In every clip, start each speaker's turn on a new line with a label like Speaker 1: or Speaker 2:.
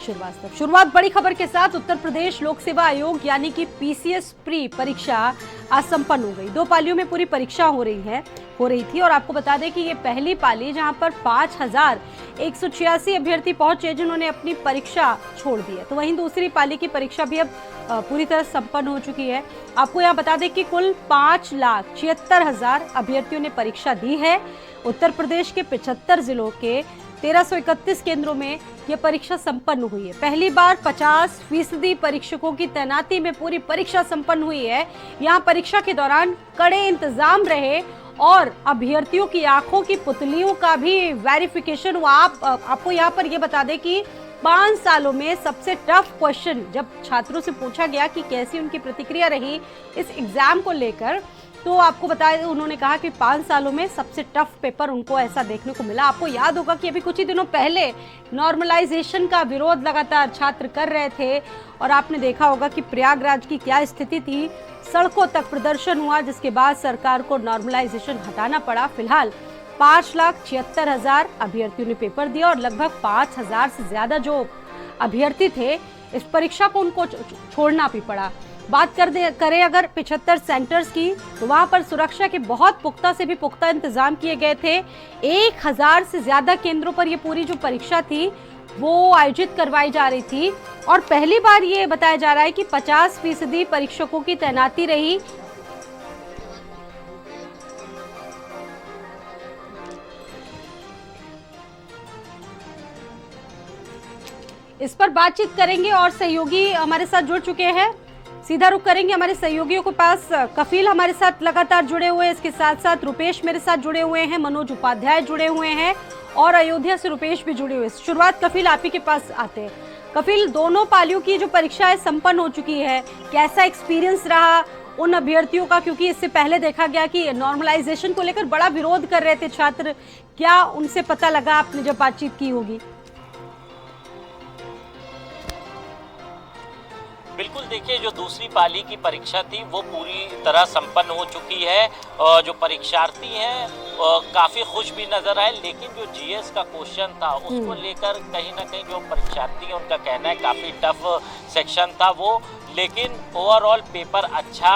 Speaker 1: शुरुआत बड़ी खबर के साथ। उत्तर प्रदेश लोक सेवा आयोग यानी कि पीसीएस प्री परीक्षा आज संपन्न हो गई। 2 पालियों में पूरी परीक्षा हो रही थी और आपको बता दें कि ये पहली पाली जहां पर 5186 अभ्यर्थी पहुंचे जिन्होंने अपनी परीक्षा छोड़ दी है, तो वहीं दूसरी पाली की परीक्षा भी अब पूरी तरह संपन्न हो चुकी है। आपको यहां बता दें कि कुल 5,76,000 अभ्यर्थियों ने परीक्षा दी है। उत्तर प्रदेश के 75 जिलों के 1331 केंद्रों में यह परीक्षा संपन्न हुई है। पहली बार 50% परीक्षकों की तैनाती में पूरी परीक्षा संपन्न हुई है। यहाँ परीक्षा के दौरान कड़े इंतजाम रहे और अभ्यर्थियों की आंखों की पुतलियों का भी वेरिफिकेशन हुआ। आपको यहाँ पर यह बता दें कि 5 सालों में सबसे टफ क्वेश्चन जब छात्रों से पूछा गया कि कैसी उनकी प्रतिक्रिया रही इस एग्जाम को लेकर, तो आपको बताया उन्होंने कहा कि 5 सालों में सबसे टफ पेपर उनको ऐसा देखने को मिला। आपको याद होगा कि अभी कुछ ही दिनों पहले नॉर्मलाइजेशन का विरोध लगातार छात्र कर रहे थे और आपने देखा होगा कि प्रयागराज की क्या स्थिति थी। सड़कों तक प्रदर्शन हुआ जिसके बाद सरकार को नॉर्मलाइजेशन हटाना पड़ा। फिलहाल 5,76,000 अभ्यर्थियों ने पेपर दिया और लगभग 5,000 से ज्यादा जो अभ्यर्थी थे इस परीक्षा को उनको छोड़ना भी पड़ा। बात करें अगर 75 सेंटर्स की, तो वहां पर सुरक्षा के बहुत पुख्ता से भी पुख्ता इंतजाम किए गए थे। 1,000 से ज्यादा केंद्रों पर ये पूरी जो परीक्षा थी वो आयोजित करवाई जा रही थी और पहली बार ये बताया जा रहा है कि 50% परीक्षकों की तैनाती रही। इस पर बातचीत करेंगे और सहयोगी हमारे साथ जुड़ चुके हैं। सीधा रुख करेंगे हमारे सहयोगियों के पास। कफिल हमारे साथ लगातार जुड़े हुए हैं, इसके साथ साथ रुपेश मेरे साथ जुड़े हुए हैं, मनोज उपाध्याय जुड़े हुए हैं और अयोध्या से रुपेश भी जुड़े हुए हैं। शुरुआत कफिल आप ही के पास आते हैं। कफिल, दोनों पालियों की जो परीक्षाएं संपन्न हो चुकी है, कैसा एक्सपीरियंस रहा उन अभ्यर्थियों का, क्योंकि इससे पहले देखा गया कि नॉर्मलाइजेशन को लेकर बड़ा विरोध कर रहे थे छात्र, क्या उनसे पता लगा आपने जब बातचीत की होगी?
Speaker 2: बिल्कुल, देखिए जो दूसरी पाली की परीक्षा थी वो पूरी तरह संपन्न हो चुकी है और जो परीक्षार्थी हैं काफ़ी खुश भी नज़र आए, लेकिन जो जीएस का क्वेश्चन था उसको लेकर कहीं ना कहीं जो परीक्षार्थी हैं उनका कहना है काफ़ी टफ सेक्शन था वो, लेकिन ओवरऑल पेपर अच्छा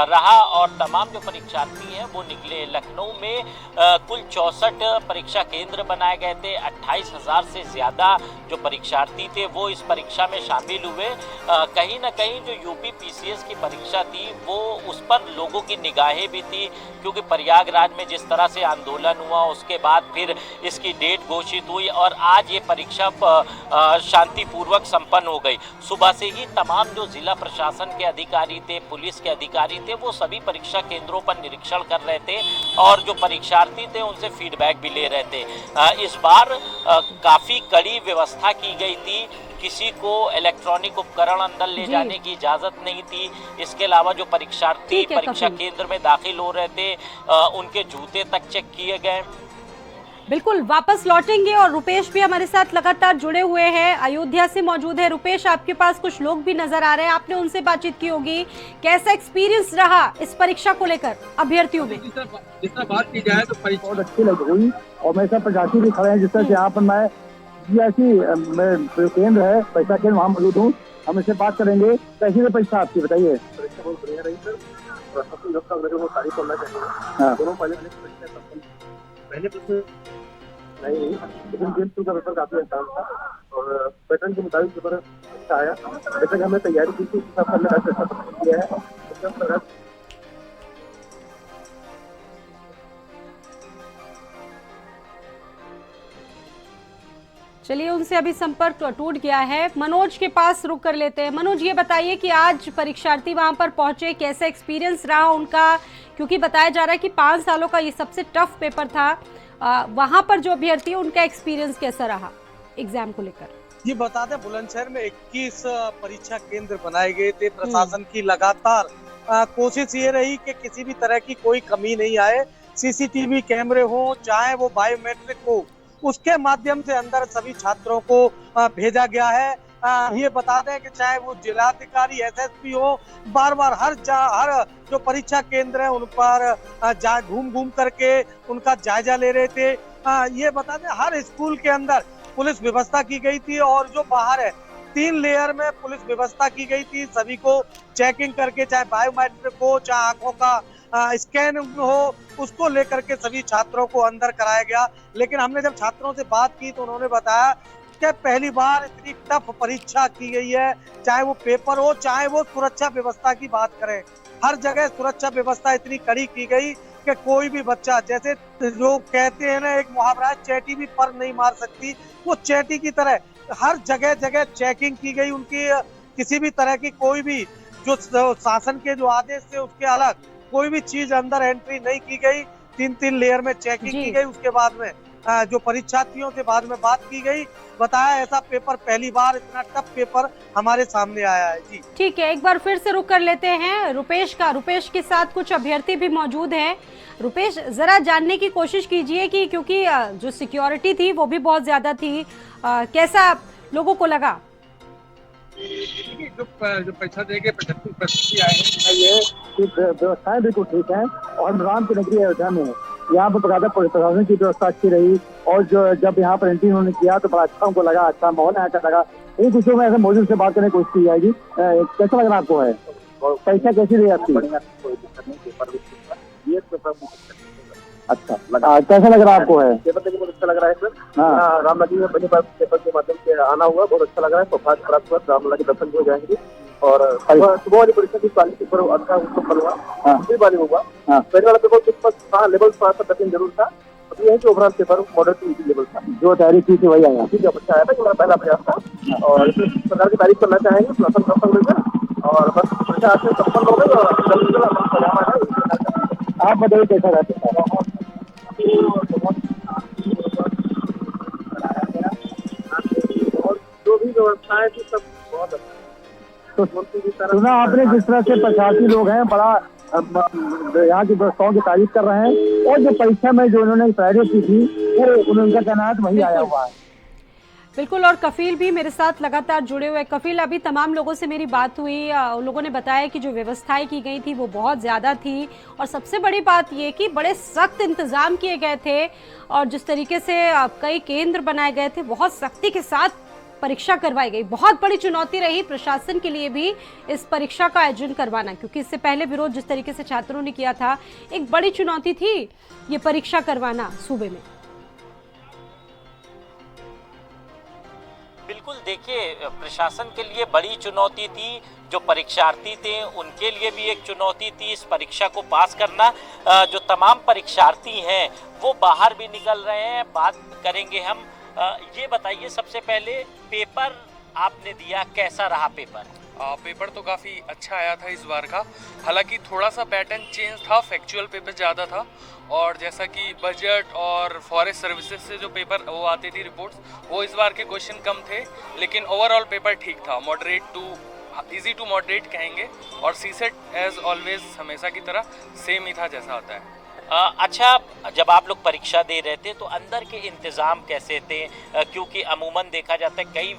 Speaker 2: रहा और तमाम जो परीक्षार्थी हैं वो निकले। लखनऊ में कुल 64 परीक्षा केंद्र बनाए गए थे। 28,000 से ज़्यादा जो परीक्षार्थी थे वो इस परीक्षा में शामिल हुए। कहीं ना कहीं जो यूपी पीसीएस की परीक्षा थी वो उस पर लोगों की निगाहें भी थी, क्योंकि प्रयागराज में जिस तरह से आंदोलन हुआ उसके बाद फिर इसकी डेट घोषित हुई और आज ये परीक्षा शांतिपूर्वक संपन्न हो गई। सुबह से ही तमाम जो जिला प्रशासन के अधिकारी थे, पुलिस के अधिकारी थे, वो सभी परीक्षा केंद्रों पर निरीक्षण कर रहे थे और जो परीक्षार्थी थे उनसे फीडबैक भी ले रहे थे। इस बार काफ़ी कड़ी व्यवस्था की गई थी। किसी को इलेक्ट्रॉनिक उपकरण अंदर ले जाने की इजाज़त नहीं थी। इसके अलावा जो परीक्षार्थी परीक्षा केंद्र में दाखिल हो रहे थे उनके जूते तक चेक किए गए।
Speaker 1: बिल्कुल, वापस लौटेंगे और रुपेश भी हमारे साथ लगातार जुड़े हुए हैं, अयोध्या से मौजूद है। रुपेश, आपके पास कुछ लोग भी नजर आ रहे हैं, आपने उनसे बातचीत की होगी, कैसा एक्सपीरियंस रहा इस परीक्षा को लेकर अभ्यर्थियों में?
Speaker 3: जितना बात की जाए तो परीक्षा बहुत अच्छी लग रही और मेरे साथ प्रशासक भी खड़े हैं, जिस तरह से यहाँ पर मैं केंद्र है परीक्षा केंद्र वहाँ मौजूद हूँ। हम इससे बात करेंगे। कैसी है परीक्षा आपकी, बताइए। परीक्षा बहुत बढ़िया रही सर, प्रशासन लोग का मेरे को तारीफ करना चाहिए। दोनों पहले प्रश्न नहीं लेकिन गेम 2 का पेपर काफी आसान था और पैटर्न के मुताबिक पेपर अच्छा आया। जैसे कि हमने तैयारी की थी सब हमने अच्छा किया है।
Speaker 1: चलिए, उनसे अभी संपर्क टूट गया है। मनोज के पास रुक कर लेते हैं। मनोज, ये बताइए कि आज परीक्षार्थी वहां पर पहुंचे, कैसा एक्सपीरियंस रहा उनका, क्योंकि बताया जा रहा है कि 5 सालों का ये सबसे टफ पेपर था। वहां पर जो अभ्यर्थी है उनका एक्सपीरियंस कैसा रहा एग्जाम को लेकर?
Speaker 4: ये बता दें, बुलंदशहर में 21 परीक्षा केंद्र बनाए गए थे। प्रशासन की लगातार कोशिश ये रही कि किसी भी तरह की कोई कमी नहीं आए। सीसीटीवी कैमरे हो, चाहे वो बायोमेट्रिक हो, उसके माध्यम से अंदर सभी छात्रों को भेजा गया है। ये बता दें कि चाहे वो जिलाधिकारी एसएसपी हो, बार बार हर जो परीक्षा केंद्र है उन पर घूम करके उनका जायजा ले रहे थे। ये बता दें हर स्कूल के अंदर पुलिस व्यवस्था की गई थी और जो बाहर है 3 लेयर में पुलिस व्यवस्था की गई थी। सभी को चेकिंग करके, चाहे बायोमेट्रिक हो, चाहे आंखों का स्कैन हो, उसको लेकर के सभी छात्रों को अंदर कराया गया। लेकिन हमने जब छात्रों से बात की तो उन्होंने बताया कि पहली बार इतनी टफ परीक्षा की गई है, चाहे वो पेपर हो, चाहे वो सुरक्षा व्यवस्था की बात करें। हर जगह सुरक्षा व्यवस्था इतनी कड़ी की गई कि कोई भी बच्चा, जैसे जो कहते हैं ना, एक मुहावरा है, चैटी भी पर नहीं मार सकती, वो चैटी की तरह हर जगह जगह चेकिंग की गई। उनकी किसी भी तरह की कोई भी जो शासन के जो आदेश थे उसके अलग कोई भी चीज अंदर एंट्री नहीं की गई। 3 लेयर में चेकिंग की गई। उसके बाद में जो परीक्षार्थियों से बाद में बात की गई, बताया ऐसा पेपर पहली बार, इतना टफ पेपर हमारे सामने आया है। जी
Speaker 1: ठीक है, एक बार फिर से रुक कर लेते हैं रुपेश का। रुपेश के साथ कुछ अभ्यर्थी भी मौजूद हैं। रुपेश, जरा जानने की कोशिश कीजिए कि क्योंकि जो सिक्योरिटी थी वो भी बहुत ज्यादा थी, कैसा लोगों को लगा?
Speaker 3: जो परीक्षा देके 75% आए हैं, ये व्यवस्थाएं बिल्कुल ठीक है और राम की नगरी अयोध्या में यहाँ पर बकायदा प्रशासन की व्यवस्था अच्छी रही। और जो जब यहाँ पर एंट्री उन्होंने किया तो बड़ा अच्छा उनको लगा, अच्छा माहौल अच्छा लगा। इन विषयों में ऐसे मौजूद से बात करने की कोशिश की जाएगी। कैसा लग रहा आपको है? परीक्षा कैसी रही आपकी? अच्छा, कैसा लग रहा आपको है? पेपर देके बहुत अच्छा लग रहा है सर। हाँ, रामनगरी में पहली बार पेपर के माध्यम से आना हुआ, बहुत अच्छा लग रहा है। सौभाग्य प्राप्त हुआ, रामलला के दर्शन हो जाएंगे। और सुबह वाली परीक्षा की क्वालिटी पेपर अच्छा उत्पन्न हुआ, दूसरी वाली होगा। पहले वाला पेपर कुछ लेवल थोड़ा सा कठिन जरूर था, ये है कि overall paper moderate to easy level था। जो तैयारी की थी वही आया, ठीक है, अच्छा आया था कि मेरा पहला प्रयास था। और सरकार की तारीफ करना चाहेंगे, शासन सफल होगा और बस परीक्षा आपसे सफल हो गई और जल्दी से परिणाम है। आप बताइए कैसा रहता है? और जो भी व्यवस्थाएं थी सब बहुत अच्छा। तो सुना आपने जिस तरह से परीक्षार्थी लोग हैं, बड़ा यहाँ की व्यवस्थाओं की तारीफ कर रहे हैं। और जो परीक्षा में जो उन्होंने तैयारी की थी वो उनका कहना है वही आया हुआ है।
Speaker 1: बिल्कुल, और कफील भी मेरे साथ लगातार जुड़े हुए। कफील, अभी तमाम लोगों से मेरी बात हुई, उन लोगों ने बताया कि जो व्यवस्थाएं की गई थी वो बहुत ज़्यादा थी और सबसे बड़ी बात ये कि बड़े सख्त इंतज़ाम किए गए थे और जिस तरीके से कई केंद्र बनाए गए थे, बहुत सख्ती के साथ परीक्षा करवाई गई। बहुत बड़ी चुनौती रही प्रशासन के लिए भी इस परीक्षा का आयोजन करवाना, क्योंकि इससे पहले विरोध जिस तरीके से छात्रों ने किया था, एक बड़ी चुनौती थी ये परीक्षा करवाना सूबे में।
Speaker 2: बिल्कुल, देखिए, प्रशासन के लिए बड़ी चुनौती थी, जो परीक्षार्थी थे उनके लिए भी एक चुनौती थी इस परीक्षा को पास करना। जो तमाम परीक्षार्थी हैं वो बाहर भी निकल रहे हैं, बात करेंगे हम। ये बताइए सबसे पहले, पेपर आपने दिया, कैसा रहा पेपर?
Speaker 5: पेपर तो काफ़ी अच्छा आया था इस बार का। हालांकि थोड़ा सा पैटर्न चेंज था, फैक्चुअल पेपर ज़्यादा था और जैसा कि बजट और फॉरेस्ट सर्विसेज से जो पेपर वो आती थी रिपोर्ट्स, वो इस बार के क्वेश्चन कम थे। लेकिन ओवरऑल पेपर ठीक था, moderate to easy to moderate कहेंगे। और सीसेट एज ऑलवेज हमेशा की तरह सेम ही था जैसा आता है।
Speaker 2: अच्छा, जब आप लोग परीक्षा दे रहे थे तो अंदर के इंतज़ाम कैसे थे? क्योंकि अमूमन देखा जाता है कई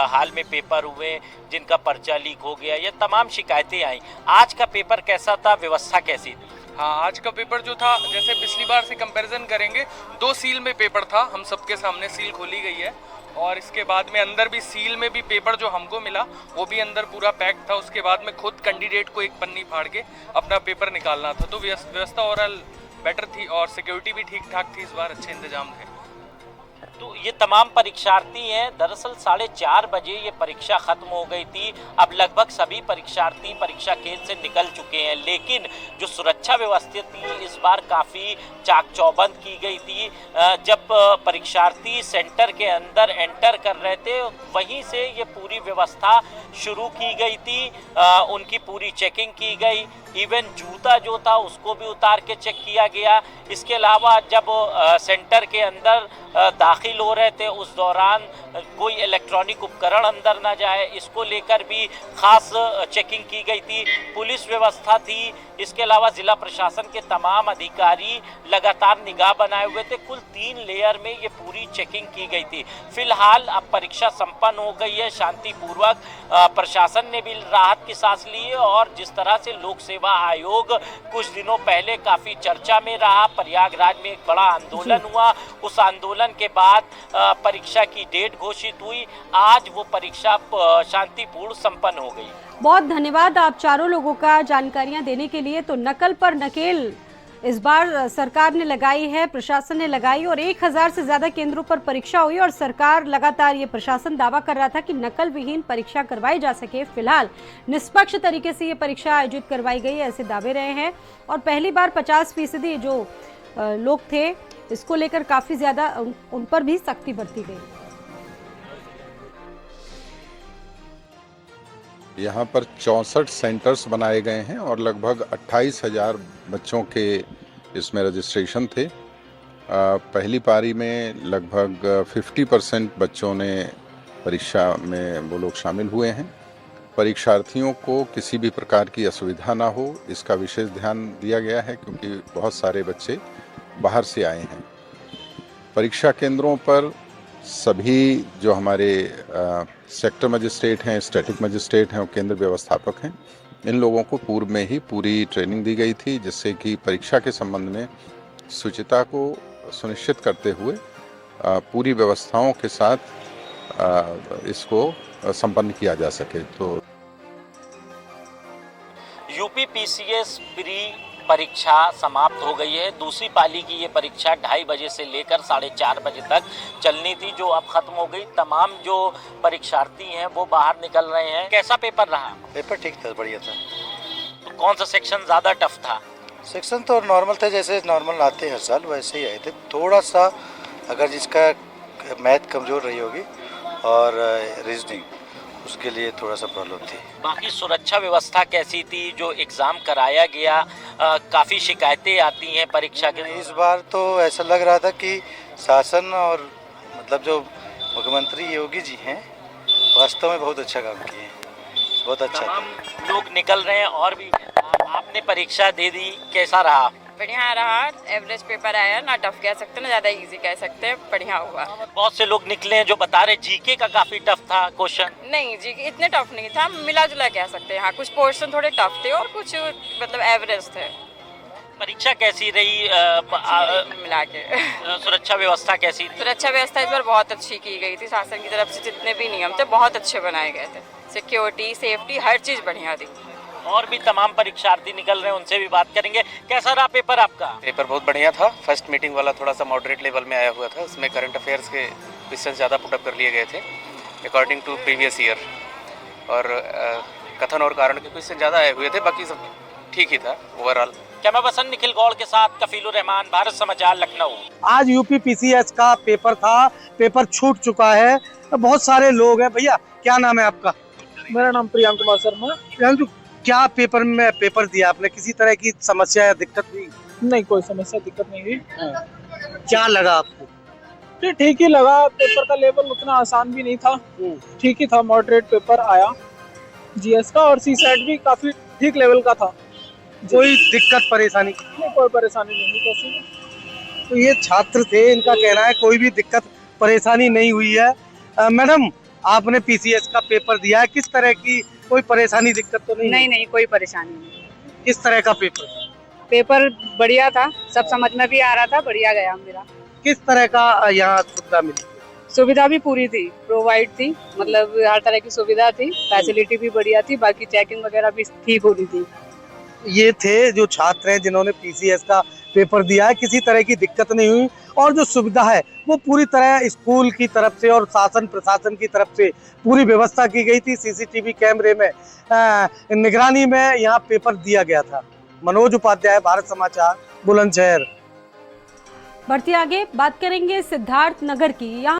Speaker 2: हाल में पेपर हुए जिनका पर्चा लीक हो गया या तमाम शिकायतें आई। आज का पेपर कैसा था, व्यवस्था कैसी थी?
Speaker 5: हाँ, आज का पेपर जो था, जैसे पिछली बार से कंपैरिजन करेंगे, 2 सील में पेपर था। हम सबके सामने सील खोली गई है और इसके बाद में अंदर भी सील में भी पेपर जो हमको मिला वो भी अंदर पूरा पैक था। उसके बाद में खुद कैंडिडेट को एक पन्नी फाड़ के अपना पेपर निकालना था। तो व्यवस्था ओवरऑल बेटर थी और सिक्योरिटी भी ठीक ठाक थी, इस बार अच्छे इंतजाम थे।
Speaker 2: तो ये तमाम परीक्षार्थी हैं, दरअसल 4:30 बजे ये परीक्षा खत्म हो गई थी। अब लगभग सभी परीक्षार्थी परीक्षा केंद्र से निकल चुके हैं, लेकिन जो सुरक्षा व्यवस्था थी इस बार काफ़ी चाक चौबंद की गई थी। जब परीक्षार्थी सेंटर के अंदर एंटर कर रहे थे वहीं से ये पूरी व्यवस्था शुरू की गई थी। उनकी पूरी चेकिंग की गई, इवन जूता जो था उसको भी उतार के चेक किया गया। इसके अलावा जब सेंटर के अंदर दाखिल हो रहे थे उस दौरान कोई इलेक्ट्रॉनिक उपकरण अंदर ना जाए, इसको लेकर भी खास चेकिंग की गई थी। पुलिस व्यवस्था थी, इसके अलावा ज़िला प्रशासन के तमाम अधिकारी लगातार निगाह बनाए हुए थे। कुल 3 लेयर में ये पूरी चेकिंग की गई थी। फिलहाल अब परीक्षा संपन्न हो गई है शांतिपूर्वक। प्रशासन ने भी राहत की सांस ली है और जिस तरह से लोक सेवा सेवा आयोग कुछ दिनों पहले काफी चर्चा में रहा। प्रयागराज में एक बड़ा आंदोलन हुआ, उस आंदोलन के बाद परीक्षा की डेट घोषित हुई। आज वो परीक्षा शांतिपूर्ण संपन्न हो गई।
Speaker 1: बहुत धन्यवाद आप चारों लोगों का जानकारियां देने के लिए। तो नकल पर नकेल इस बार सरकार ने लगाई है, प्रशासन ने लगाई, और 1000 से ज्यादा केंद्रों पर परीक्षा हुई और सरकार लगातार ये प्रशासन दावा कर रहा था कि नकल विहीन परीक्षा करवाई जा सके। फिलहाल निष्पक्ष तरीके से ये परीक्षा आयोजित करवाई गई, ऐसे दावे रहे हैं। और पहली बार 50% जो लोग थे, इसको लेकर काफी ज्यादा उन पर भी सख्ती बरती गई।
Speaker 6: यहाँ पर 64 सेंटर्स बनाए गए हैं और लगभग 28,000 बच्चों के इसमें रजिस्ट्रेशन थे। पहली पारी में लगभग 50% बच्चों ने परीक्षा में वो लोग शामिल हुए हैं। परीक्षार्थियों को किसी भी प्रकार की असुविधा ना हो, इसका विशेष ध्यान दिया गया है, क्योंकि बहुत सारे बच्चे बाहर से आए हैं। परीक्षा केंद्रों पर सभी जो हमारे सेक्टर मजिस्ट्रेट हैं, स्टैटिक मजिस्ट्रेट हैं और केंद्र व्यवस्थापक हैं, इन लोगों को पूर्व में ही पूरी ट्रेनिंग दी गई थी, जिससे कि परीक्षा के संबंध में शुचिता को सुनिश्चित करते हुए पूरी व्यवस्थाओं के साथ इसको संपन्न किया जा सके। तो
Speaker 2: यूपी पीसीएस प्री परीक्षा समाप्त हो गई है। दूसरी पाली की ये परीक्षा 2:30 बजे से लेकर 4:30 बजे तक चलनी थी, जो अब खत्म हो गई। तमाम जो परीक्षार्थी हैं वो बाहर निकल रहे हैं। कैसा पेपर रहा?
Speaker 7: पेपर ठीक था, बढ़िया था।
Speaker 2: तो कौन सा सेक्शन ज़्यादा टफ था?
Speaker 7: सेक्शन तो नॉर्मल थे, जैसे नॉर्मल आते हैं हर साल वैसे ही आए थे। थोड़ा सा अगर जिसका मैथ कमज़ोर रही होगी और रीजनिंग, उसके लिए थोड़ा सा प्रॉब्लम थी।
Speaker 2: बाकी सुरक्षा व्यवस्था कैसी थी? जो एग्ज़ाम कराया गया, काफ़ी शिकायतें आती हैं परीक्षा के।
Speaker 7: इस बार तो ऐसा लग रहा था कि शासन और मतलब जो मुख्यमंत्री योगी जी हैं, वास्तव में बहुत अच्छा काम किए हैं, बहुत अच्छा।
Speaker 2: तमाम लोग निकल रहे हैं और भी। आपने परीक्षा दे दी, कैसा रहा?
Speaker 8: बढ़िया रहा। एवरेज पेपर आया, ना टफ कह सकते ना ज़्यादा इजी कह सकते हैं, बढ़िया हुआ।
Speaker 2: बहुत से लोग निकले हैं जो बता रहे जीके का काफ़ी टफ था क्वेश्चन।
Speaker 8: नहीं, जीके इतने टफ नहीं था, मिला जुला कह सकते हैं। हाँ, कुछ पोर्शन थोड़े टफ थे और कुछ मतलब एवरेज थे।
Speaker 2: परीक्षा कैसी रही
Speaker 8: मिला के?
Speaker 2: सुरक्षा व्यवस्था कैसी थी?
Speaker 8: सुरक्षा व्यवस्था इस बार बहुत अच्छी की गई थी। शासन की तरफ से जितने भी नियम थे बहुत अच्छे बनाए गए थे। सिक्योरिटी, सेफ्टी, हर चीज़ बढ़िया थी।
Speaker 2: और भी तमाम परीक्षार्थी निकल रहे हैं, उनसे भी बात करेंगे। कैसा रहा पेपर आपका?
Speaker 9: पेपर बहुत बढ़िया था। फर्स्ट मीटिंग वाला थोड़ा सा मॉडरेट लेवल में आया हुआ था। उसमें करंट अफेयर्स के क्वेश्चन ज़्यादा पुटअप कर लिए गए थे अकॉर्डिंग टू प्रीवियस ईयर, और कथन और कारण के क्वेश्चन ज़्यादा आए हुए थे। बाकी सब ठीक ही था overall.
Speaker 2: Camera person Nikhil Gaur के साथ कफीलुर रहमान, भारत समाचार, लखनऊ।
Speaker 4: आज यूपी पीसीएस का पेपर था, पेपर छूट चुका है। बहुत सारे लोग हैं। भैया क्या नाम है आपका?
Speaker 10: मेरा नाम प्रियांक कुमार शर्मा।
Speaker 4: प्रियांक, क्या पेपर में पेपर दिया आपने? किसी तरह की समस्या या दिक्कत हुई?
Speaker 10: नहीं, कोई समस्या दिक्कत नहीं हुई।
Speaker 4: क्या लगा आपको?
Speaker 10: ठीक ही लगा। पेपर का लेवल उतना आसान भी नहीं था, ठीक ही था, मॉडरेट पेपर आया जीएस का, और सीसैट भी काफी ठीक लेवल का था।
Speaker 4: कोई दिक्कत परेशानी?
Speaker 10: नहीं, कोई परेशानी नहीं हुई कैसी।
Speaker 4: तो ये छात्र थे, इनका कहना है कोई भी दिक्कत परेशानी नहीं हुई है। मैडम, आपने पीसीएस का पेपर दिया है, किस तरह की कोई परेशानी दिक्कत तो नहीं?
Speaker 11: नहीं, कोई परेशानी नहीं।
Speaker 4: किस तरह का पेपर?
Speaker 11: पेपर बढ़िया था, सब समझ में भी आ रहा था, बढ़िया गया मेरा।
Speaker 4: किस तरह का यहाँ सुविधा मिली?
Speaker 11: सुविधा भी पूरी थी, प्रोवाइड थी, मतलब हर तरह की सुविधा थी, फैसिलिटी भी बढ़िया थी, बाकी चेकिंग वगैरह भी ठीक हो रही थी।
Speaker 4: ये थे जो छात्र हैं जिन्होंने पीसीएस का पेपर दिया है, किसी तरह की दिक्कत नहीं हुई, और जो सुविधा है वो पूरी तरह स्कूल की तरफ से और शासन प्रशासन की तरफ से पूरी व्यवस्था की गई थी। सीसीटीवी कैमरे में निगरानी में यहाँ पेपर दिया गया था। मनोज उपाध्याय, भारत समाचार, बुलंदशहर।
Speaker 1: बढ़ती आगे बात करेंगे सिद्धार्थ नगर की। यहाँ